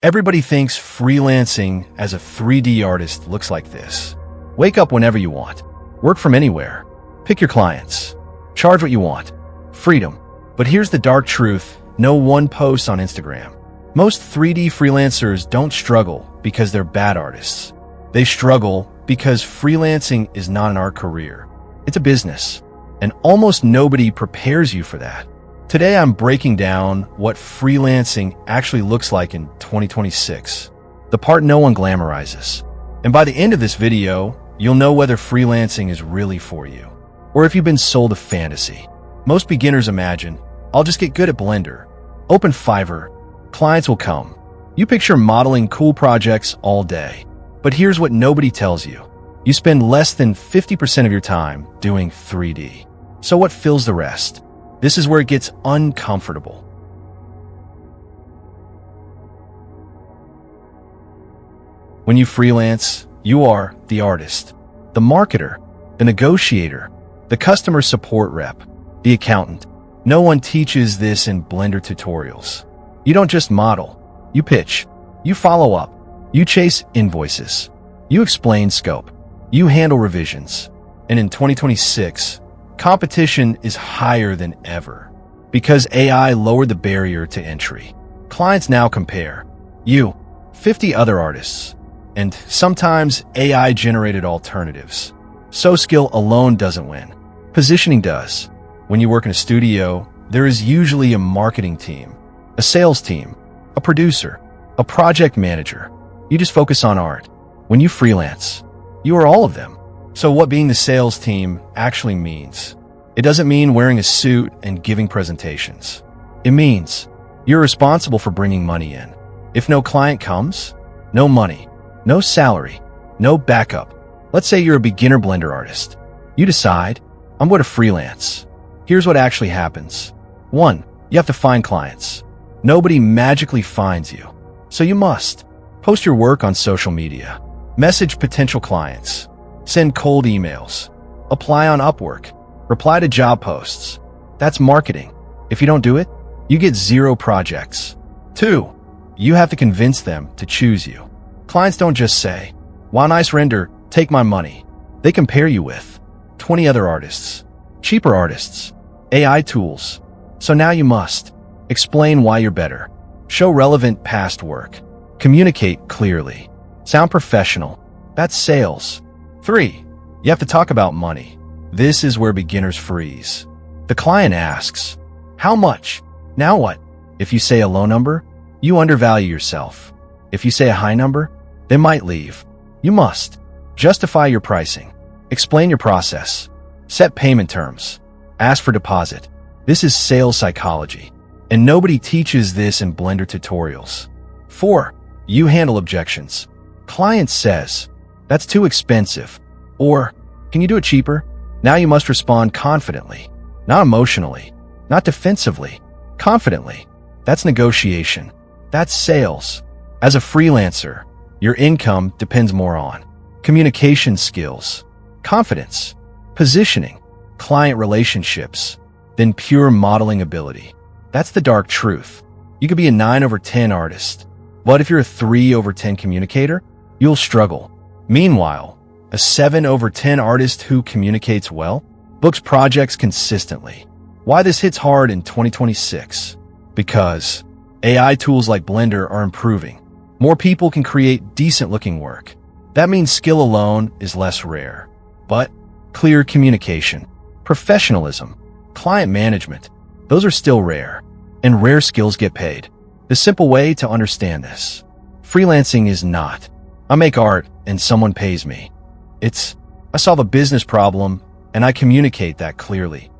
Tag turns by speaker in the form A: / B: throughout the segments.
A: Everybody thinks freelancing as a 3D artist looks like this. Wake up whenever you want. Work from anywhere. Pick your clients. Charge what you want. Freedom. But here's the dark truth. No one posts on Instagram. Most 3D freelancers don't struggle because they're bad artists. They struggle because freelancing is not an art career. It's a business. And almost nobody prepares you for that. Today, I'm breaking down what freelancing actually looks like in 2026, the part no one glamorizes. And by the end of this video, you'll know whether freelancing is really for you, or if you've been sold a fantasy. Most beginners imagine, I'll just get good at Blender. Open Fiverr, clients will come. You picture modeling cool projects all day. But here's what nobody tells you. You spend less than 50% of your time doing 3D. So what fills the rest? This is where it gets uncomfortable. When you freelance, you are the artist, the marketer, the negotiator, the customer support rep, the accountant. No one teaches this in Blender tutorials. You don't just model. You pitch. You follow up. You chase invoices. You explain scope. You handle revisions. And in 2026, competition is higher than ever because AI lowered the barrier to entry. Clients now compare you, 50 other artists, and sometimes AI-generated alternatives. So skill alone doesn't win. Positioning does. When you work in a studio, there is usually a marketing team, a sales team, a producer, a project manager. You just focus on art. When you freelance, you are all of them. So what being the sales team actually means? It doesn't mean wearing a suit and giving presentations. It means you're responsible for bringing money in. If no client comes, no money, no salary, no backup. Let's say you're a beginner Blender artist. You decide, I'm going to freelance. Here's what actually happens. 1. You have to find clients. Nobody magically finds you. So you must post your work on social media, message potential clients, send cold emails, apply on Upwork, reply to job posts. That's marketing. If you don't do it, you get 0 projects. 2. You have to convince them to choose you. Clients don't just say, wow, nice render, take my money. They compare you with 20 other artists, cheaper artists, AI tools. So now you must explain why you're better, show relevant past work, communicate clearly, sound professional. That's sales. 3. You have to talk about money. This is where beginners freeze. The client asks, how much? Now what? If you say a low number, you undervalue yourself. If you say a high number, they might leave. You must justify your pricing, explain your process, set payment terms, ask for deposit. This is sales psychology, and nobody teaches this in Blender tutorials. 4. You handle objections. Client says, that's too expensive. Or, can you do it cheaper? Now you must respond confidently, not emotionally, not defensively, confidently. That's negotiation. That's sales. As a freelancer, your income depends more on communication skills, confidence, positioning, client relationships, than pure modeling ability. That's the dark truth. You could be a 9/10 artist, but if you're a 3/10 communicator, you'll struggle. Meanwhile, a 7/10 artist who communicates well books projects consistently. Why this hits hard in 2026? Because AI tools like Blender are improving. More people can create decent-looking work. That means skill alone is less rare. But clear communication, professionalism, client management, those are still rare. And rare skills get paid. The simple way to understand this: freelancing is not, I make art and someone pays me. It's, I solve a business problem and I communicate that clearly.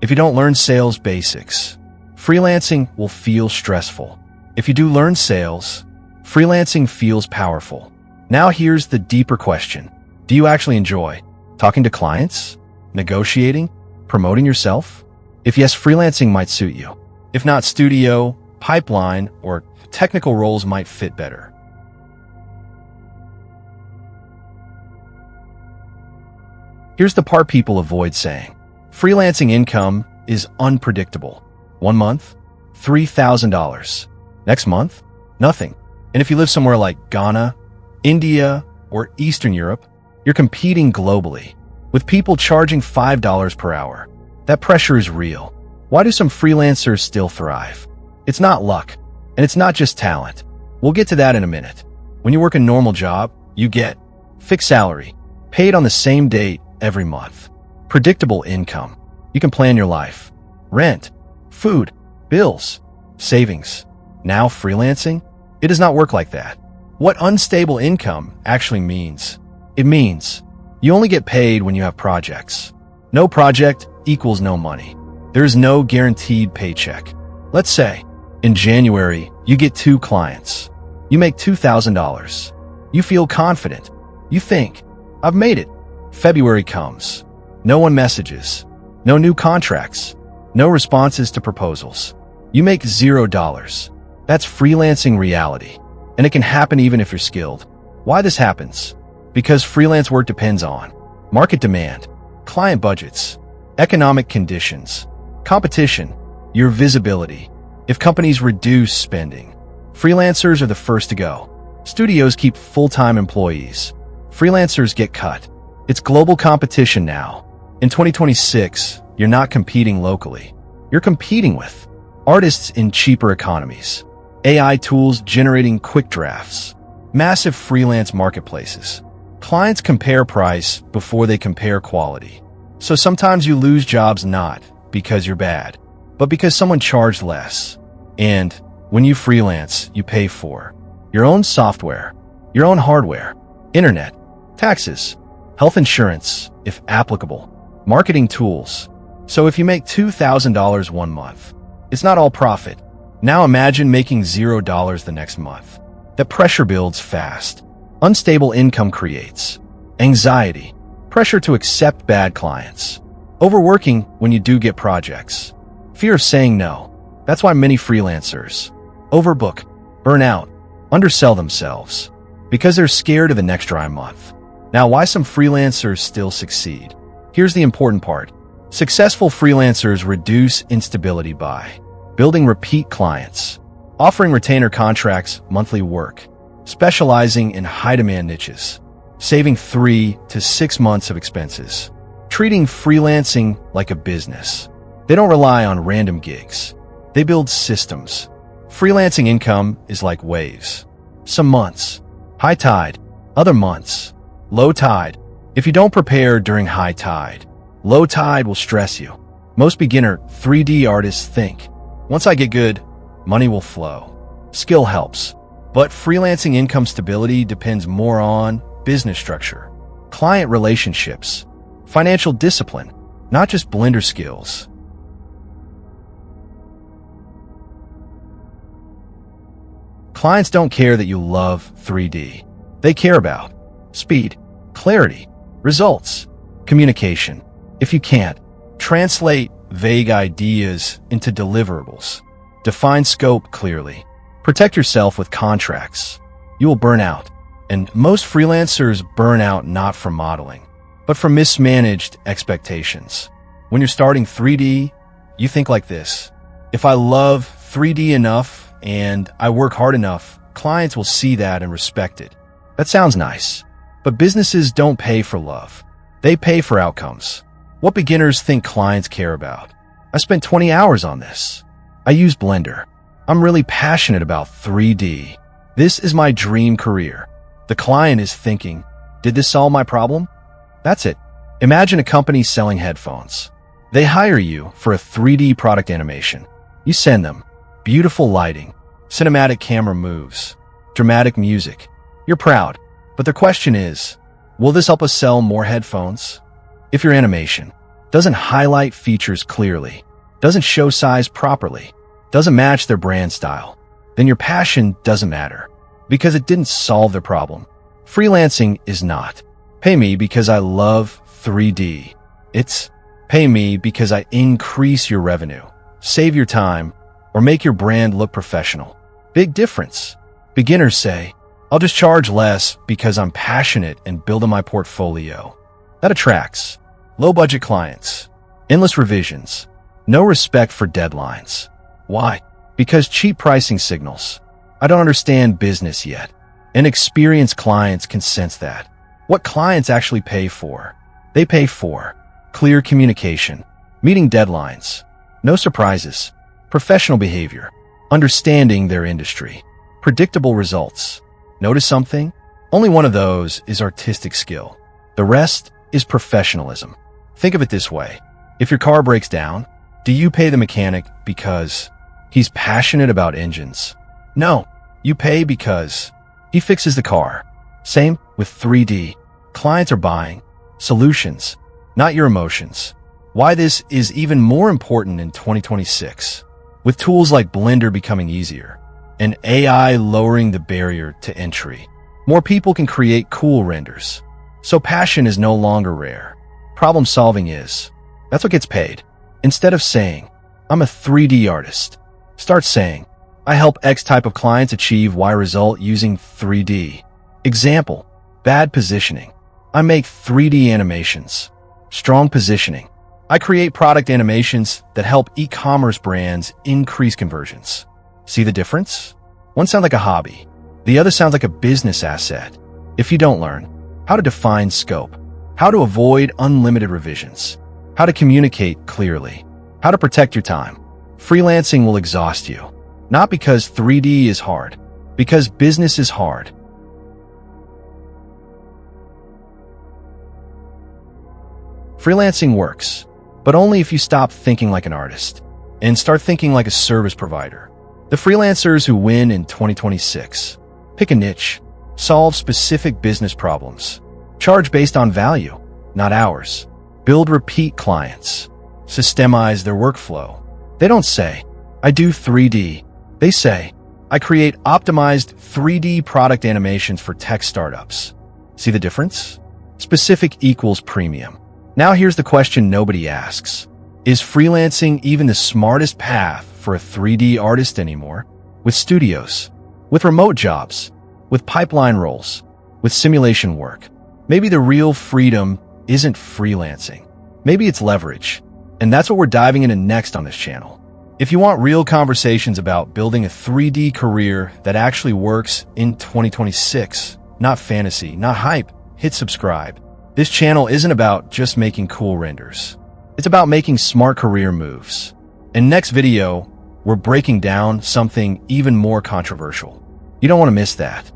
A: If you don't learn sales basics, freelancing will feel stressful. If you do learn sales, freelancing feels powerful. Now here's the deeper question. Do you actually enjoy talking to clients, negotiating, promoting yourself? If yes, freelancing might suit you. If not, studio, pipeline, or technical roles might fit better. Here's the part people avoid saying. Freelancing income is unpredictable. 1 month, $3,000. Next month, nothing. And if you live somewhere like Ghana, India, or Eastern Europe, you're competing globally, with people charging $5 per hour. That pressure is real. Why do some freelancers still thrive? It's not luck, and it's not just talent. We'll get to that in a minute. When you work a normal job, you get fixed salary, paid on the same date every month, predictable income. You can plan your life, rent, food, bills, savings. Now freelancing? It does not work like that. What unstable income actually means? It means you only get paid when you have projects. No project equals no money. There is no guaranteed paycheck. Let's say, in January, you get 2 clients. You make $2,000. You feel confident. You think, I've made it. February comes. No one messages. No new contracts. No responses to proposals. You make $0. That's freelancing reality. And it can happen even if you're skilled. Why this happens? Because freelance work depends on market demand, client budgets, economic conditions, competition, your visibility. If companies reduce spending, freelancers are the first to go. Studios keep full-time employees. Freelancers get cut. It's global competition now. In 2026, you're not competing locally. You're competing with artists in cheaper economies, AI tools generating quick drafts, massive freelance marketplaces. Clients compare price before they compare quality. So sometimes you lose jobs not because you're bad, but because someone charged less. And when you freelance, you pay for your own software, your own hardware, internet, taxes, health insurance, if applicable, marketing tools. So if you make $2,000 one month, it's not all profit. Now imagine making $0 the next month. The pressure builds fast. Unstable income creates anxiety, pressure to accept bad clients, overworking when you do get projects, fear of saying no. That's why many freelancers overbook, burn out, undersell themselves, because they're scared of the next dry month. Now, why some freelancers still succeed? Here's the important part. Successful freelancers reduce instability by building repeat clients, offering retainer contracts, monthly work, specializing in high-demand niches, saving 3 to 6 months of expenses, treating freelancing like a business. They don't rely on random gigs. They build systems. Freelancing income is like waves. Some months, high tide. Other months, low tide. If you don't prepare during high tide, low tide will stress you. Most beginner 3D artists think, once I get good, money will flow. Skill helps. But freelancing income stability depends more on business structure, client relationships, financial discipline, not just blender skills. Clients don't care that you love 3D. They care about speed, clarity, results, communication. If you can't, translate vague ideas into deliverables. Define scope clearly. Protect yourself with contracts. You will burn out. And most freelancers burn out not from modeling, but from mismanaged expectations. When you're starting 3D, you think like this. If I love 3D enough and I work hard enough, clients will see that and respect it. That sounds nice, but businesses don't pay for love. They pay for outcomes. What beginners think clients care about? I spent 20 hours on this. I use Blender. I'm really passionate about 3D. This is my dream career. The client is thinking, did this solve my problem? That's it. Imagine a company selling headphones. They hire you for a 3D product animation. You send them beautiful lighting, cinematic camera moves, dramatic music. You're proud. But the question is, will this help us sell more headphones? If your animation doesn't highlight features clearly, doesn't show size properly, doesn't match their brand style, then your passion doesn't matter because it didn't solve their problem. Freelancing is not pay me because I love 3D. It's pay me because I increase your revenue, save your time, or make your brand look professional. Big difference. Beginners say, I'll just charge less because I'm passionate and building my portfolio. That attracts low-budget clients, endless revisions, no respect for deadlines. Why? Because cheap pricing signals I don't understand business yet. And experienced clients can sense that. What clients actually pay for? They pay for clear communication, meeting deadlines, no surprises, professional behavior, understanding their industry, predictable results. Notice something? Only one of those is artistic skill. The rest is professionalism. Think of it this way. If your car breaks down, do you pay the mechanic because he's passionate about engines? No, you pay because he fixes the car. Same with 3D. Clients are buying solutions, not your emotions. Why this is even more important in 2026. With tools like Blender becoming easier and AI lowering the barrier to entry, more people can create cool renders. So passion is no longer rare. Problem solving is. That's what gets paid. Instead of saying, I'm a 3D artist, start saying, I help X type of clients achieve Y result using 3D. Example, bad positioning. I make 3D animations. Strong positioning. I create product animations that help e-commerce brands increase conversions. See the difference? One sounds like a hobby. The other sounds like a business asset. If you don't learn how to define scope, how to avoid unlimited revisions, how to communicate clearly, how to protect your time, freelancing will exhaust you. Not because 3D is hard, because business is hard. Freelancing works, but only if you stop thinking like an artist and start thinking like a service provider. The freelancers who win in 2026. Pick a niche, solve specific business problems, charge based on value, not hours, build repeat clients, systemize their workflow. They don't say, I do 3D. They say, I create optimized 3D product animations for tech startups. See the difference? Specific equals premium. Now here's the question nobody asks. Is freelancing even the smartest path for a 3D artist anymore? With studios, with remote jobs, with pipeline roles, with simulation work. Maybe the real freedom isn't freelancing. Maybe it's leverage. And that's what we're diving into next on this channel. If you want real conversations about building a 3D career that actually works in 2026, not fantasy, not hype, hit subscribe. This channel isn't about just making cool renders. It's about making smart career moves. In next video, we're breaking down something even more controversial. You don't want to miss that.